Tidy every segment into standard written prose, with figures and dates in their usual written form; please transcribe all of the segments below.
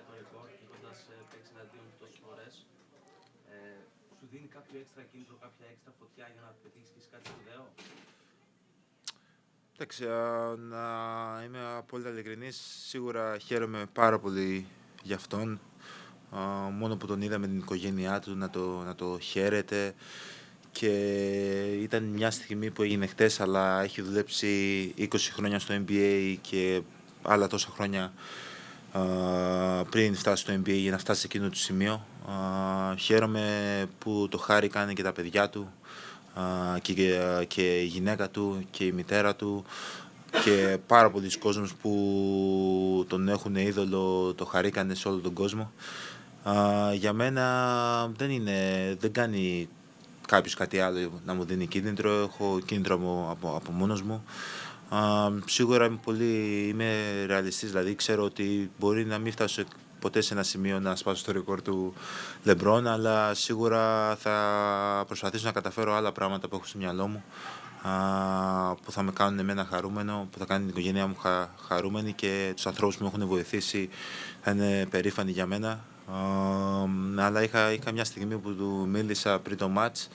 το ρεκόρ έχοντας παίξει εναντίον του τόσες φορές. Σου δίνει κάποιο έξτρα κίνητρο, κάποια έξτρα φωτιά για να πετύχεις και κάτι σπουδαίο? Εντάξει, να είμαι απόλυτα ειλικρινής, σίγουρα χαίρομαι πάρα πολύ για αυτόν. Μόνο που τον είδα με την οικογένειά του να το χαίρεται, και ήταν μια στιγμή που έγινε χτες, αλλά έχει δουλέψει 20 χρόνια στο NBA και άλλα τόσα χρόνια πριν φτάσει στο NBA για να φτάσει σε εκείνο το σημείο. Χαίρομαι που το χάρηκαν και τα παιδιά του, και η γυναίκα του και η μητέρα του και πάρα πολλοί κόσμος που τον έχουν είδωλο, το χαρήκανε σε όλο τον κόσμο. Για μένα δεν κάνει κάποιος κάτι άλλο να μου δίνει κίνητρο. Έχω κίνητρο από μόνος μου. Σίγουρα είμαι ρεαλιστής, δηλαδή ξέρω ότι μπορεί να μην φτάσω ποτέ σε ένα σημείο να σπάσω το ρεκόρ του LeBron, αλλά σίγουρα θα προσπαθήσω να καταφέρω άλλα πράγματα που έχω στο μυαλό μου, που θα με κάνουν εμένα χαρούμενο, που θα κάνουν την οικογένειά μου χαρούμενη, και τους ανθρώπους που με έχουν βοηθήσει θα είναι περήφανοι για μένα. Αλλά είχα μια στιγμή που του μίλησα πριν το μάτς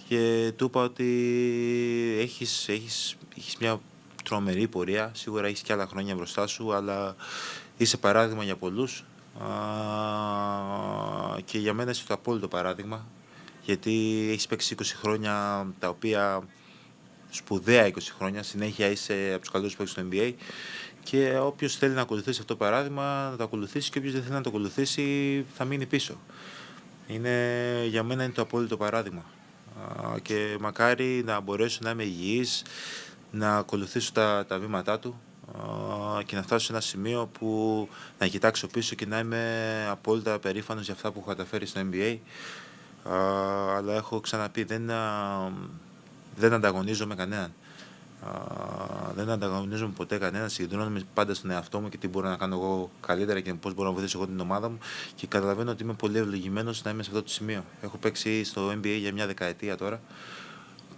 και του είπα ότι έχεις μια τρομερή πορεία, σίγουρα έχεις και άλλα χρόνια μπροστά σου, αλλά είσαι παράδειγμα για πολλούς, και για μένα είσαι το απόλυτο παράδειγμα, γιατί έχεις παίξει 20 χρόνια, τα οποία σπουδαία 20 χρόνια, συνέχεια είσαι από τους καλύτερους παίκτες στο NBA, και όποιος θέλει να ακολουθήσει αυτό το παράδειγμα να το ακολουθήσει, και όποιος δεν θέλει να το ακολουθήσει θα μείνει πίσω. Για μένα είναι το απόλυτο παράδειγμα, και μακάρι να μπορέσω να είμαι υγιής, να ακολουθήσω τα βήματά του, και να φτάσω σε ένα σημείο που να κοιτάξω πίσω και να είμαι απόλυτα περήφανος για αυτά που έχω καταφέρει στο NBA. Αλλά έχω ξαναπεί, δεν ανταγωνίζομαι κανέναν. Δεν ανταγωνίζομαι ποτέ κανέναν, συγκεντρώνομαι πάντα στον εαυτό μου και τι μπορώ να κάνω εγώ καλύτερα και πώς μπορώ να βοηθήσω εγώ την ομάδα μου, και καταλαβαίνω ότι είμαι πολύ ευλογημένος να είμαι σε αυτό το σημείο. Έχω παίξει στο NBA για μια δεκαετία τώρα,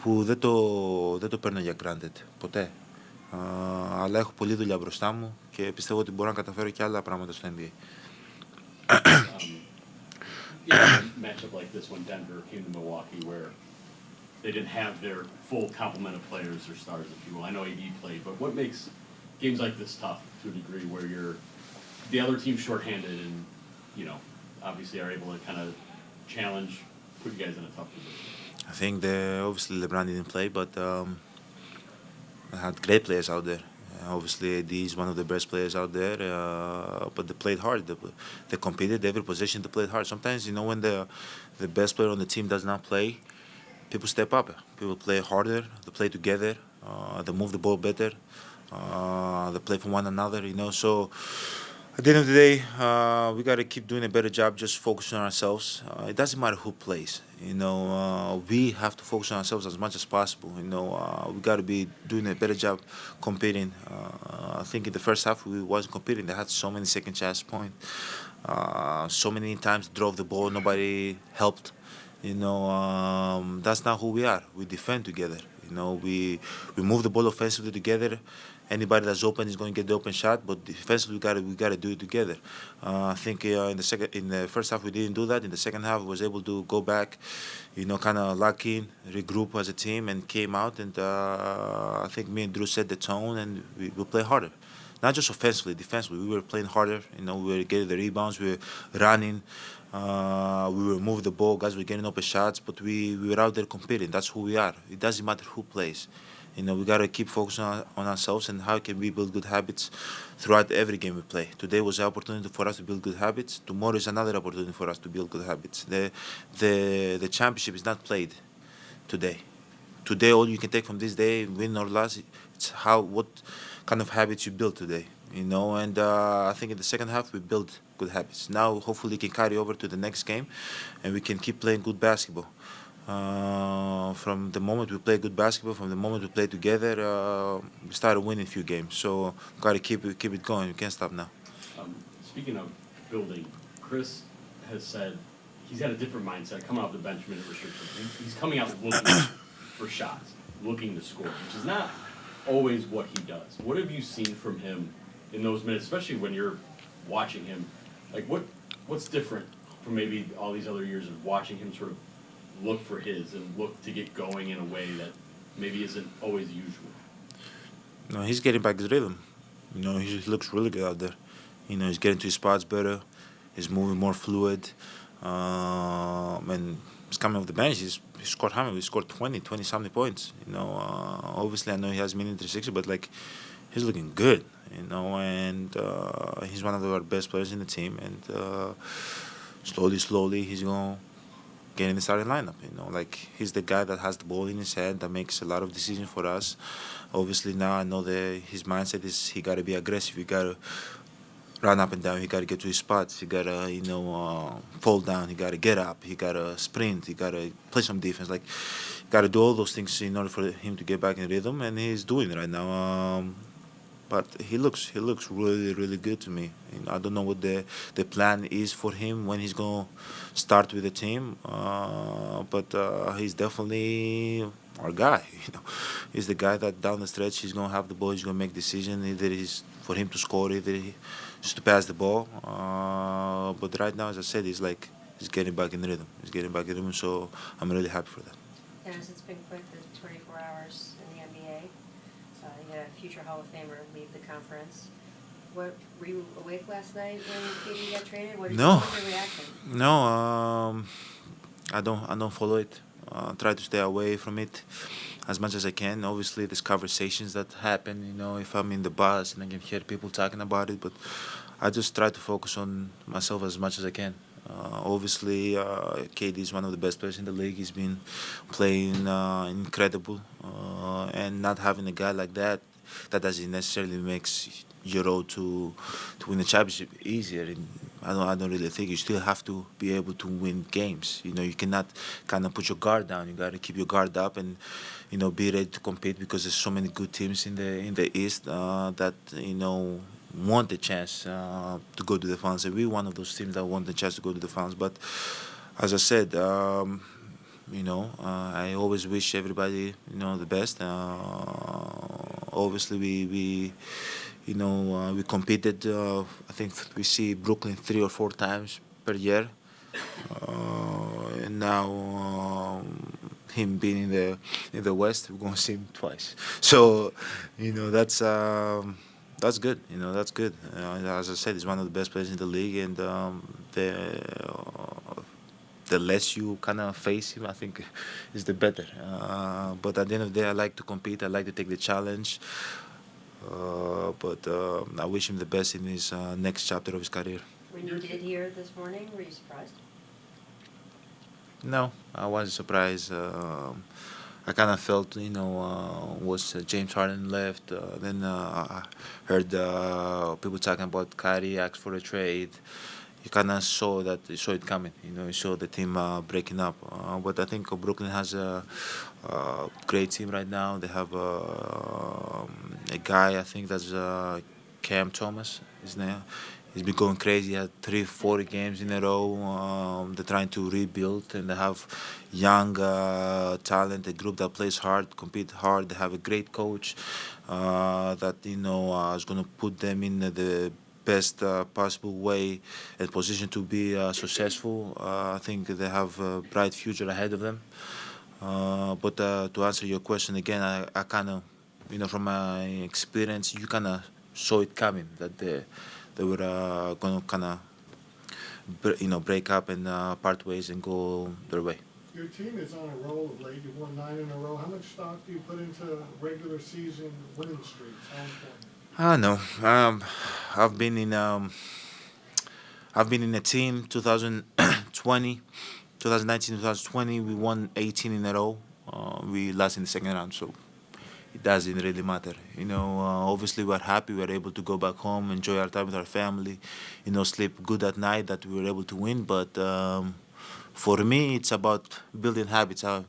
που δεν το παίρνω για granted ποτέ. Αλλά έχω πολλή δουλειά μπροστά μου και πιστεύω ότι μπορώ να καταφέρω και άλλα πράγματα στο NBA. A matchup like this when Denver came to Milwaukee, where they didn't have their full complement of players or stars, if you will. I know AD played, but what makes games like this tough to a degree, where the other team's shorthanded and, obviously are able to kind of challenge, put you guys in a tough position? I think obviously LeBron didn't play, but I had great players out there. Obviously, AD is one of the best players out there, but they played hard. They competed every possession. They played hard. Sometimes, when the best player on the team does not play, people step up. People play harder. They play together. They move the ball better. They play for one another. So at the end of the day, we got to keep doing a better job, just focusing on ourselves. It doesn't matter who plays. We have to focus on ourselves as much as possible. We got to be doing a better job competing. I think in the first half we wasn't competing. They had so many second chance points. So many times drove the ball, nobody helped. That's not who we are. We defend together. We move the ball offensively together. Anybody that's open is going to get the open shot, but defensively we got to do it together. I think in the first half we didn't do that. In the second half we was able to go back, kind of lock in, regroup as a team, and came out. And I think me and Drew set the tone, and we play harder. Not just offensively, defensively. We were playing harder. We were getting the rebounds. We were running. We were moving the ball. Guys were getting open shots, but we were out there competing. That's who we are. It doesn't matter who plays. We got to keep focusing on ourselves and how can we build good habits throughout every game we play. Today was an opportunity for us to build good habits. Tomorrow is another opportunity for us to build good habits. The championship is not played today. Today, all you can take from this day, win or lose, it's what kind of habits you build today. And I think in the second half we built good habits. Now, hopefully, we can carry over to the next game, and we can keep playing good basketball. From the moment we play good basketball, from the moment we play together, we started winning a few games. So, got to keep it going. We can't stop now. Speaking of building, Chris has said he's had a different mindset coming off the bench minute restrictions. He's coming out looking for shots, looking to score, which is not always what he does. What have you seen from him in those minutes, especially when you're watching him Like what's different from maybe all these other years of watching him sort of look for his and look to get going in a way that maybe isn't always usual? No, he's getting back his rhythm. He looks really good out there. He's getting to his spots better. He's moving more fluid. And he's coming off the bench. He scored how many? He scored 20 something points. Obviously I know he has many 360, but like he's looking good. And he's one of our best players in the team. And slowly he's gonna get in the starting lineup. Like he's the guy that has the ball in his hand that makes a lot of decisions for us. Obviously now I know that his mindset is he gotta be aggressive. He gotta run up and down. He gotta get to his spots. He gotta fall down. He gotta get up. He gotta sprint. He gotta play some defense. Like gotta do all those things in order for him to get back in rhythm, and he's doing it right now. But he looks really good to me. I don't know what the plan is for him when he's gonna start with the team. But he's definitely our guy. He's the guy that down the stretch he's gonna have the ball. He's gonna make decision. Either he's for him to score, just to pass the ball. But right now, as I said, he's getting back in rhythm. He's getting back in rhythm. So I'm really happy for that. Dennis, it's been quite the 24 hours in the NBA. You had a future Hall of Famer leave the conference. Were you awake last night when KD got traded? What was your reaction? No, I don't follow it. Try to stay away from it as much as I can. Obviously, there's conversations that happen. If I'm in the bus and I can hear people talking about it, but I just try to focus on myself as much as I can. Obviously, KD is one of the best players in the league. He's been playing incredible, and not having a guy like that doesn't necessarily makes your road to win the championship easier. And I don't really think you still have to be able to win games. You cannot kind of put your guard down. You got to keep your guard up and be ready to compete because there's so many good teams in the East that want the chance to go to the finals. And we're one of those teams that want the chance to go to the finals. But as I said, I always wish everybody the best. Obviously, we competed. I think we see Brooklyn 3 or 4 times per year, and now him being in the West, we're gonna see him twice. So, that's good. That's good. As I said, he's one of the best players in the league, and the less you kind of face him, I think, is the better. But at the end of the day, I like to compete. I like to take the challenge. But I wish him the best in his next chapter of his career. When you did hear this morning, were you surprised? No, I wasn't surprised. I kind of felt, was James Harden left. Then I heard people talking about Kyrie asked for a trade. You kind of saw it coming. You saw the team breaking up. But I think Brooklyn has a great team right now. They have a guy, I think that's Cam Thomas. His name. He's been going crazy. He had 40 games in a row. They're trying to rebuild, and they have young talent, a group that plays hard, compete hard. They have a great coach that is going to put them in the best possible way and position to be successful. I think they have a bright future ahead of them. But to answer your question again, I kind of, from my experience, you kind of saw it coming that they were going to kind of, break up and part ways and go their way. Your team is on a roll of late. You've won 9 in a row. How much stock do you put into regular season winning streaks? How important? I don't know. I've been in a team 2019, 2020. We won 18 in a row. We lost in the second round, so it doesn't really matter. Obviously we're happy we're able to go back home, enjoy our time with our family, sleep good at night that we were able to win. But for me, it's about building habits. I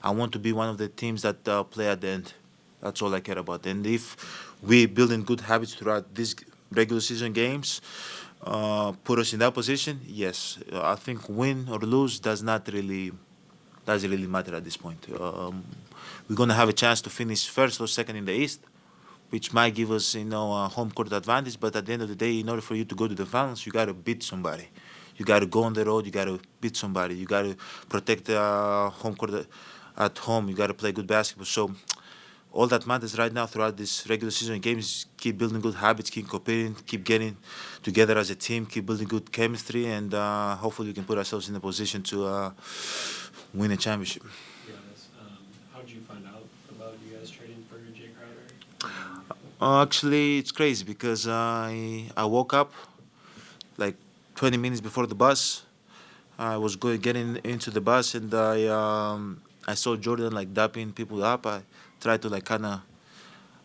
want to be one of the teams that play at the end. That's all I care about. And if we building good habits throughout these regular season games, put us in that position, yes. I think win or lose doesn't really matter at this point. We're gonna have a chance to finish first or second in the East, which might give us, a home court advantage. But at the end of the day, in order for you to go to the finals, you got to beat somebody. You got to go on the road. You got to beat somebody. You got to protect home court at home. You got to play good basketball. So all that matters right now throughout this regular season games, keep building good habits, keep competing, keep getting together as a team, keep building good chemistry, and hopefully we can put ourselves in a position to win a championship. Giannis, how did you find out about you guys trading for Jay Crowder? Actually, it's crazy because I woke up like 20 minutes before the bus. I was getting into the bus, and I saw Jordan like dapping people up. I tried to like kind of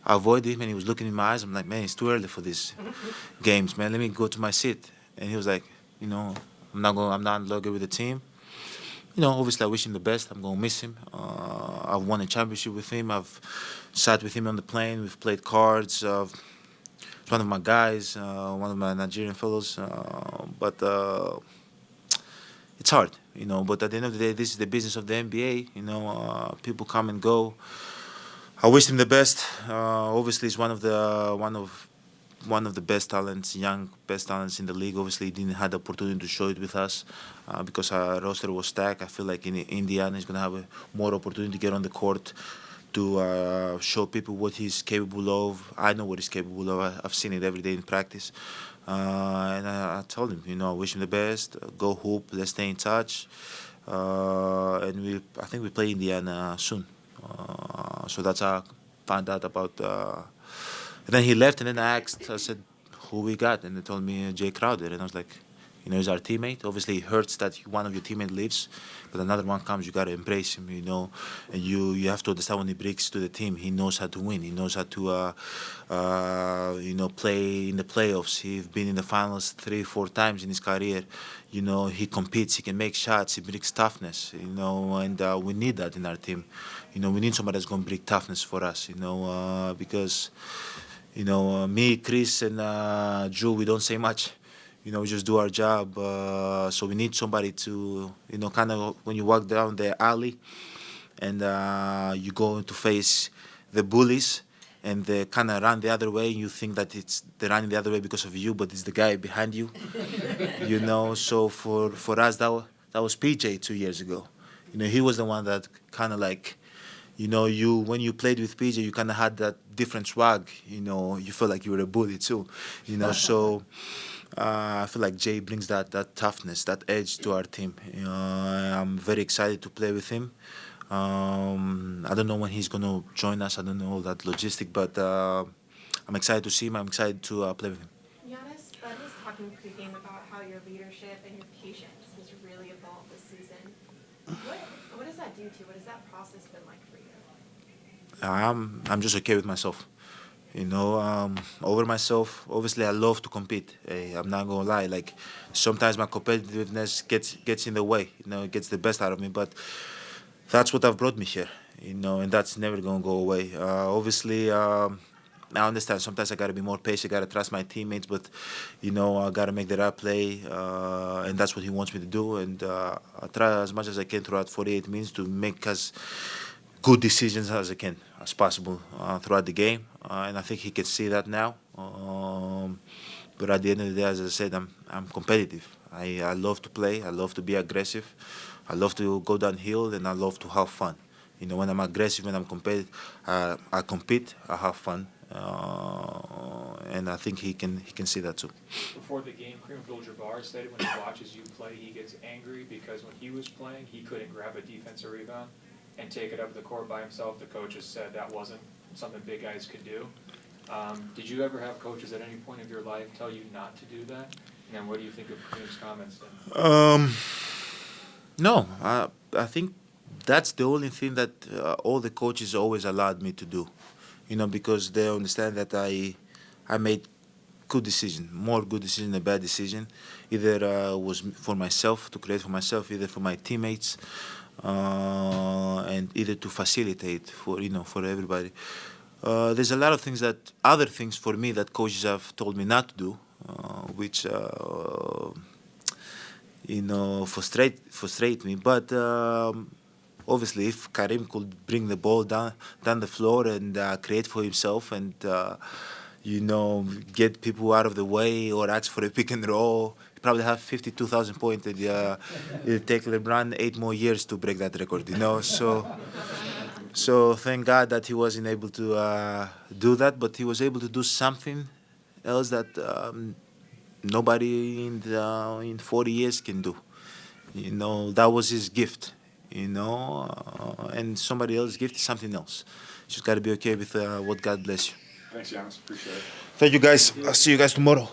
avoid him, and he was looking in my eyes. I'm like, man, it's too early for these games, man. Let me go to my seat. And he was like, I'm not longer with the team. Obviously I wish him the best. I'm gonna miss him. I've won a championship with him. I've sat with him on the plane. We've played cards. He's one of my guys, one of my Nigerian fellows. But it's hard, But at the end of the day, this is the business of the NBA. People come and go. I wish him the best. Obviously, he's one of the best talents, young best talents in the league. Obviously, he didn't have the opportunity to show it with us because our roster was stacked. I feel like in Indiana, he's going to have more opportunity to get on the court to show people what he's capable of. I know what he's capable of. I've seen it every day in practice. And I told him, I wish him the best. Go hoop. Let's stay in touch. And I think we play Indiana soon. So that's how I found out about. And then he left, and then I said, who we got? And they told me Jay Crowder. And I was like, he's our teammate. Obviously, it hurts that one of your teammates leaves, but another one comes, you got to embrace him, And you have to understand when he brings to the team, he knows how to win. He knows how to, play in the playoffs. He's been in the finals 3-4 times in his career. He competes, he can make shots, he brings toughness, and we need that in our team. We need somebody that's going to bring toughness for us, because, me, Chris, and Drew, we don't say much. We just do our job. So we need somebody to, kind of when you walk down the alley and you go to face the bullies and they kind of run the other way, and you think that they're running the other way because of you, but it's the guy behind you. So for us, that was PJ 2 years ago. He was the one that kind of like, when you played with PJ, you kind of had that different swag. You felt like you were a bully too. So. I feel like Jay brings that toughness, that edge to our team. I'm very excited to play with him. I don't know when he's going to join us. I don't know all that logistic, but I'm excited to see him. I'm excited to play with him. Giannis, Bud was talking pregame about how your leadership and your patience has really evolved this season. What does that do to you? What has that process been like for you? I'm just okay with myself. Over myself. Obviously, I love to compete. I'm not gonna lie. Like sometimes my competitiveness gets in the way. It gets the best out of me. But that's what have brought me here. And that's never gonna go away. Obviously, I understand. Sometimes I gotta be more patient. I gotta trust my teammates. But I gotta make the right play, and that's what he wants me to do. And I try as much as I can throughout 48 minutes to make as good decisions as I can, as possible throughout the game. And I think he can see that now. But at the end of the day, as I said, I'm competitive. I love to play. I love to be aggressive. I love to go downhill, and I love to have fun. When I'm aggressive, when I'm competitive, I compete. I have fun, and I think he can see that too. Before the game, Kareem Abdul-Jabbar said when he watches you play, he gets angry because when he was playing, he couldn't grab a defensive rebound and take it up the court by himself. The coaches said that wasn't something big guys could do. Did you ever have coaches at any point of your life tell you not to do that? And what do you think of Kareem's comments? No, I think that's the only thing that all the coaches always allowed me to do. Because they understand that I made good decision, more good decision than bad decision. Either was for myself, to create for myself, either for my teammates, and either to facilitate for everybody. There's a lot of things other things for me that coaches have told me not to do, which frustrate me. But obviously, if Karim could bring the ball down the floor and create for himself and get people out of the way or ask for a pick and roll, he probably have 52,000 points. And it'll take LeBron 8 more years to break that record. So thank God that he wasn't able to do that, but he was able to do something else that nobody in 40 years can do. That was his gift. And somebody else's gift is something else. Just got to be okay with what God bless you. Thanks, Giannis. Appreciate it. Thank you, guys. I'll see you guys tomorrow.